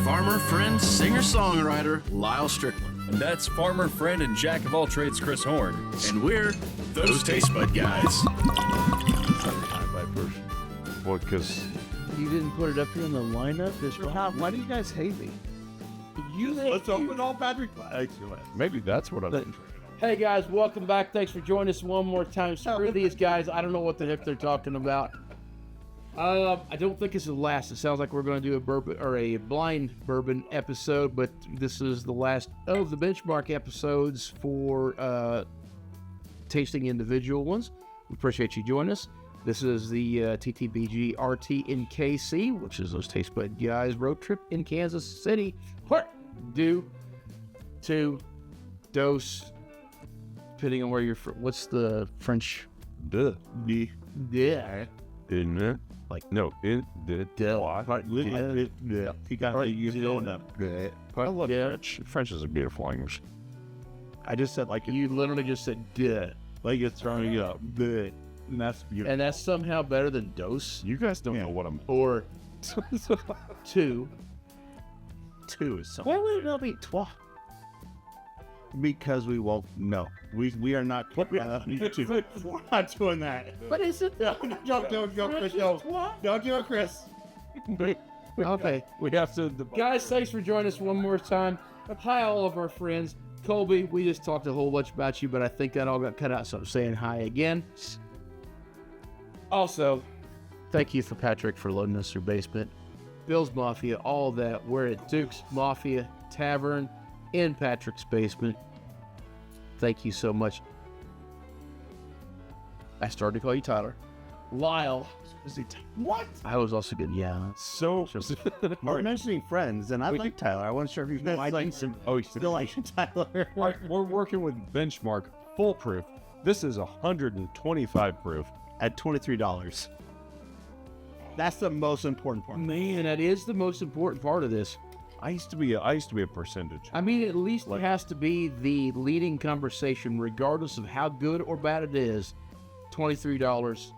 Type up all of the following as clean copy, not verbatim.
farmer, friend, singer-songwriter, Lyal Strickland. And that's farmer, friend, and jack of all trades, Chris Horn. And we're those Taste Bud Guys. Well, because you didn't put it up here in the lineup. Why do you guys hate me? Let's open all battery. maybe that's what I'm thinking. Hey guys, welcome back. Thanks for joining us one more time. Screw these guys. I don't know what the heck they're talking about. I don't think it's the last. It sounds like we're going to do a bourbon or a blind bourbon episode, but this is the last of the benchmark episodes for tasting individual ones. We appreciate you joining us. This is the TTBGRTKC, which is those Taste Bud Guys road trip in Kansas City. Due to dose, depending on where you're from. What's the French? Duh. Yeah. In it? Like, no, in the Duh. Yeah. You got to use it on them. I love French. French is a beautiful language. I just said like You literally just said duh. like it's throwing you up. And that's beautiful. And that's somehow better than dose You guys don't know what I'm. or two. Two is something. Why would it not be trois? Because we won't. No, we are not. We're not doing that. What is it? Don't go, Chris. Don't do it, Chris. Okay. We have to. Guys, thanks for joining us one more time. Hi, all of our friends. Colby, we just talked a whole bunch about you, but I think that all got cut out, so I'm saying hi again. Also, thank you for Patrick for loading us through basement. Bill's Mafia, all that. We're at Duke's Mafia Tavern in Patrick's basement. Thank you so much. I started to call you Tyler. Lyal. What? I was also good. Yeah. So. We're mentioning friends, and I like Tyler. I wasn't sure if you like him. Oh, You still like Tyler? we're working with Benchmark Full Proof. This is 125 proof. At $23. That's the most important part. Man, that is the most important part of this. I used to be a percentage. I mean, at least it has to be the leading conversation, regardless of how good or bad it is. $23.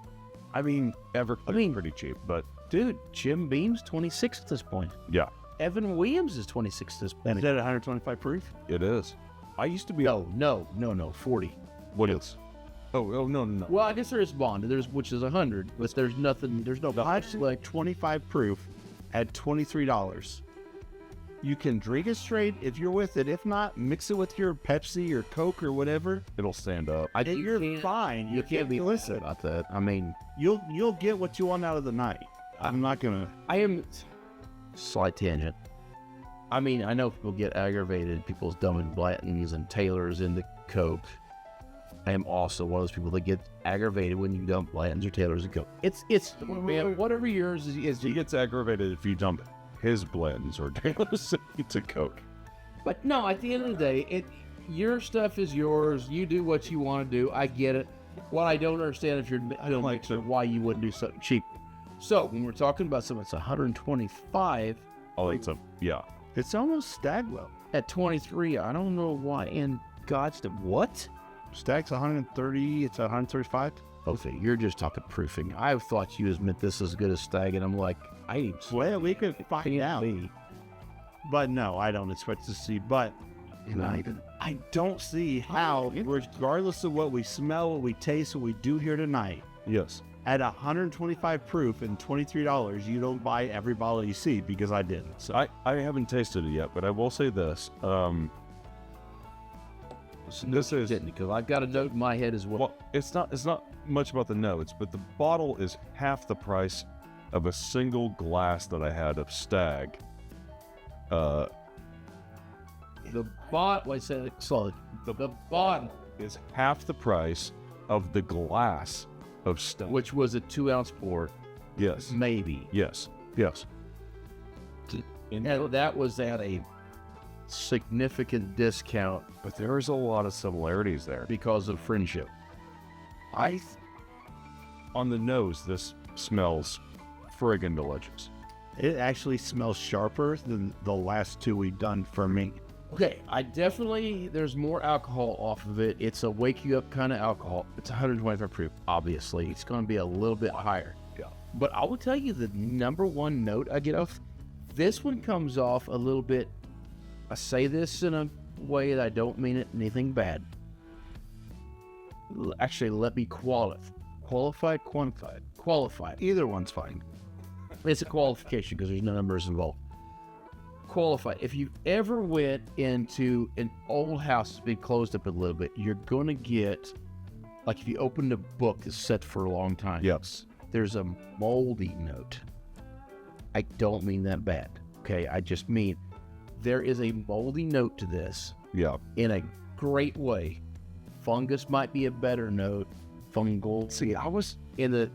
I mean, pretty cheap, but Dude, Jim Beam's 26 at this point. yeah, Evan Williams is 26 at this point. Is that 125 proof? it is. I used to be. No, 40. What is? Oh, no. Well, I guess there is Bond, which is 100, but there's no It's like 25 proof at $23. You can drink it straight if you're with it. If not, mix it with your Pepsi or Coke or whatever. It'll stand up. You're fine. You can't be listen. about that. I mean, You'll get what you want out of the night. I'm not gonna. I am slight tangent. I mean, I know people get aggravated, people's dumb and Blanton's and Taylor's into Coke. I am also one of those people that get aggravated when you dump Blanton's or Taylor's and Coke. It's man, whatever yours is. He gets aggravated if you dump his blends or Taylor's into Coke. But no, at the end of the day, your stuff is yours. You do what you want to do. I get it. What I don't understand why you wouldn't do something cheap. So when we're talking about something that's 125 Yeah. It's almost Stagwell. at 23, I don't know why. And God's what? Stag's 130. It's 135. Okay, you're just talking proofing. I thought you meant this as good as Stag, and I'm like, Well, we could find out. But no, I don't expect to see. But I don't see how, regardless of what we smell, what we taste, what we do here tonight, Yes. at 125 proof and $23, you don't buy every bottle you see, because I didn't. So I haven't tasted it yet, but I will say this. This is because I've got a note in my head as well. well. It's not much about the notes, but the bottle is half the price of a single glass that I had of Stag. The bottom, the bottom, Is half the price of the glass of Stag. which was a 2-ounce pour, Yes. maybe. Yes. And that was at a significant discount But there is a lot of similarities there. because of friendship. On the nose, this smells friggin' delicious. it actually smells sharper than the last two we've done for me. Okay, there's more alcohol off of it. It's a wake you up kind of alcohol. It's 125 proof, obviously. It's going to be a little bit higher. Yeah. But I will tell you the number one note I get off This one comes off a little bit. I say this in a way that I don't mean it anything bad. Actually, let me qualify. Either one's fine. It's a qualification because there's no numbers involved. Qualified. If you ever went into an old house that's been closed up a little bit, you're going to get, like if you opened a book that's set for a long time, Yes. there's a moldy note. I don't mean that bad, okay? I just mean there is a moldy note to this Yeah. in a great way. Fungus might be a better note. Fungal. See, I was in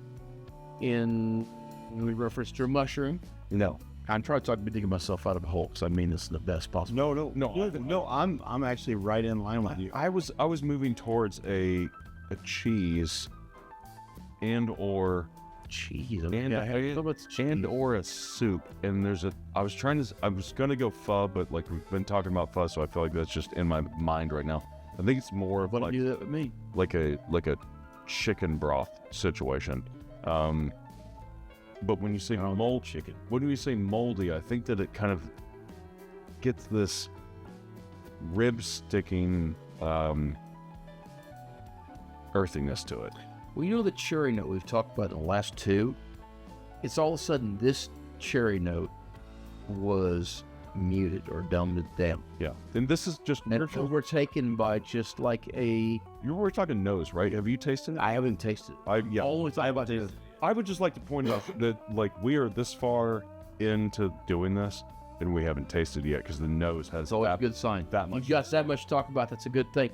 we reference to a mushroom. no. I'm trying to digging myself out of a hole because I mean this in the best possible. No, I'm actually right in line with you. I was moving towards a cheese and or Cheese. and or a soup. And I was gonna go pho, but like we've been talking about pho, so I feel like that's just in my mind right now. I think it's more of Why like don't you do that with me? like a chicken broth situation. But when you say mold chicken, when we say moldy, I think that it kind of gets this rib sticking earthiness to it. Well, you know the cherry note we've talked about in the last two? It's all of a sudden this cherry note was muted or dumbed down. Yeah. And this is just And overtaken by just like we're talking nose, right? Have you tasted it? I haven't tasted it. Always I would just like to point out that like we are this far into doing this and we haven't tasted it yet because the nose has It's always a good sign. that much. You got that much to talk about, that's a good thing.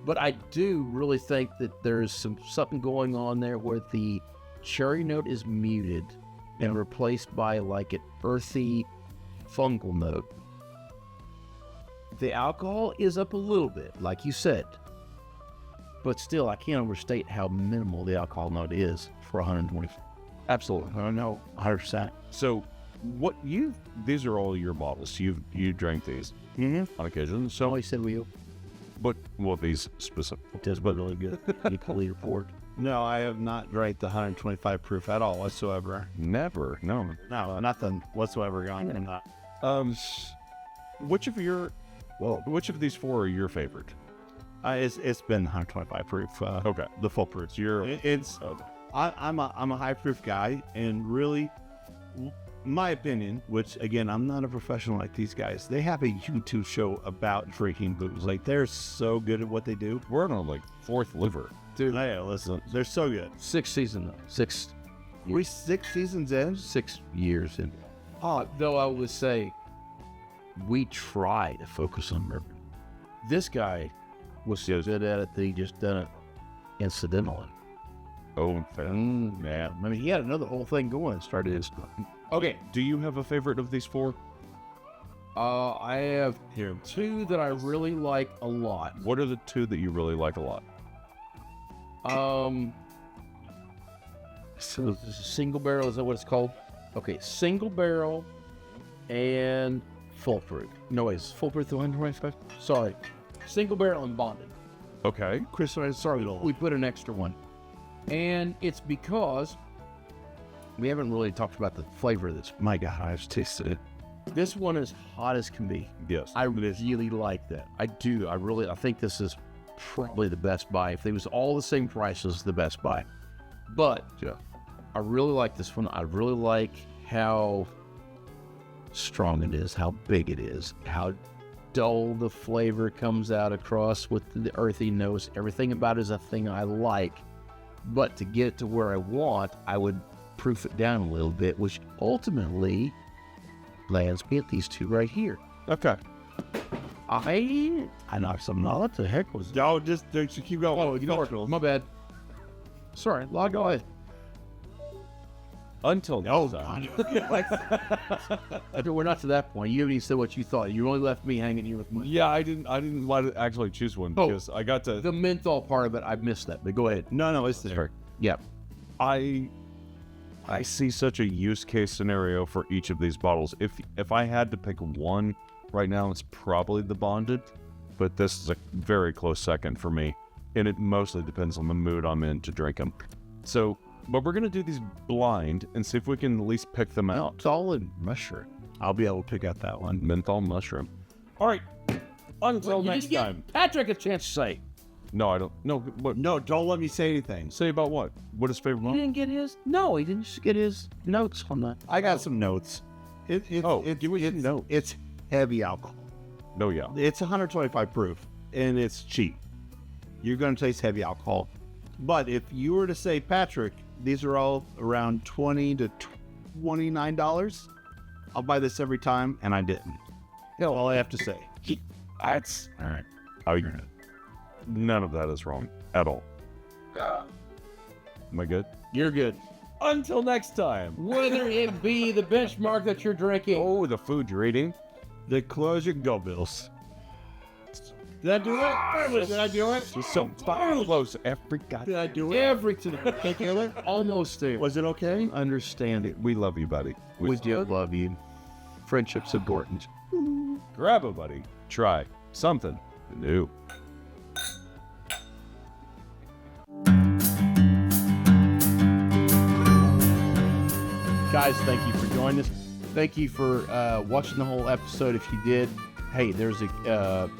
But I do really think that there's something going on there where the cherry note is muted and replaced by like an earthy fungal note. The alcohol is up a little bit, like you said. But still, I can't overstate how minimal the alcohol note is for 120. Absolutely. I don't know, 100%. So these are all your bottles. You drank these on occasion. So Somebody said we these specific. it does but really good. You can lead report. No, I have not drank the 125 proof at all whatsoever. Never. No. No, nothing whatsoever gone in that. Which of these four are your favorite? It's been 125 proof. Okay. The full proof. I'm a high proof guy, and really, my opinion, which again, I'm not a professional like these guys. They have a YouTube show about drinking booze. Like they're so good at what they do. We're on like fourth liver. Dude, Hey, listen, they're so good. 6 seasons, 6 We're 6 seasons in. 6 years in. Though I would say we try to focus on bourbon. This guy was so good at it that he just done it incidentally. Oh, man. I mean, he had another whole thing going and started his. Okay. Do you have a favorite of these four? I have Here. 2 that I really like a lot. What are the 2 that you really like a lot? So this is single barrel, is that what it's called? Okay, single barrel and full proof. No, it's full proof 125. Sorry, single barrel and bonded. Okay. Chris, sorry, We put an extra one, and it's because we haven't really talked about the flavor of this. My God, I've tasted it. This one is hot as can be. Yes. I really like that. I do. I think this is probably the best buy. If it was all the same prices, the best buy. But Yeah. I really like this one. I really like how strong it is, how big it is, how dull the flavor comes out across with the earthy notes. Everything about it is a thing I like. But to get it to where I want, I would proof it down a little bit, which ultimately lands me at these 2 right here. Okay. I knocked something out. What the heck was that? Y'all just keep going. Oh, you know, my bad. Sorry, log on. Until Oh, time. We're not to that point. You haven't even said what you thought. You only left me hanging here with my... Yeah, I didn't want to actually choose one because I got to. The menthol part of it, I missed that, but go ahead. No, it's there. Yeah. I see such a use case scenario for each of these bottles. If I had to pick one right now, it's probably the bonded, but this is a very close second for me, and it mostly depends on the mood I'm in to drink them. So, but we're gonna do these blind and see if we can at least pick them out. Solid mushroom. I'll be able to pick out that one. Menthol mushroom. All right. Until You next didn't give time. Patrick a chance to say. No, I don't. No, what? No, don't let me say anything. Say about what? What is favorite He one? didn't get his. No, he didn't get his notes on that. I got some notes. Give me some notes. It's heavy alcohol. No, yeah. It's 125 proof, and it's cheap. You're going to taste heavy alcohol. But if you were to say, Patrick, these are all around $20 to $29, I'll buy this every time, and I didn't. That's all I have to say. That's all right. Oh, you're none of that is wrong at all. Am I good? You're good. Until next time. Whether it be the benchmark that you're drinking. Oh, the food you're eating. The close your go bills. Did I do it? Did I do it? So close. Every goddamn. Did I do it? Every to the particular. Almost there. Was it okay? Understand it. We love you, buddy. We do love you. Friendship's important. Grab a buddy. Try something new. Guys, thank you for joining us. Thank you for watching the whole episode. If you did, hey, there's a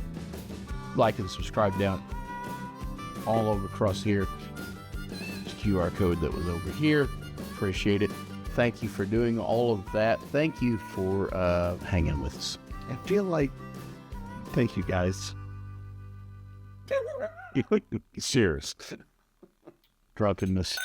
like and subscribe down all over across here. It's QR code that was over here. Appreciate it. Thank you for doing all of that. Thank you for hanging with us. I feel like, thank you guys. Cheers. Drunkenness.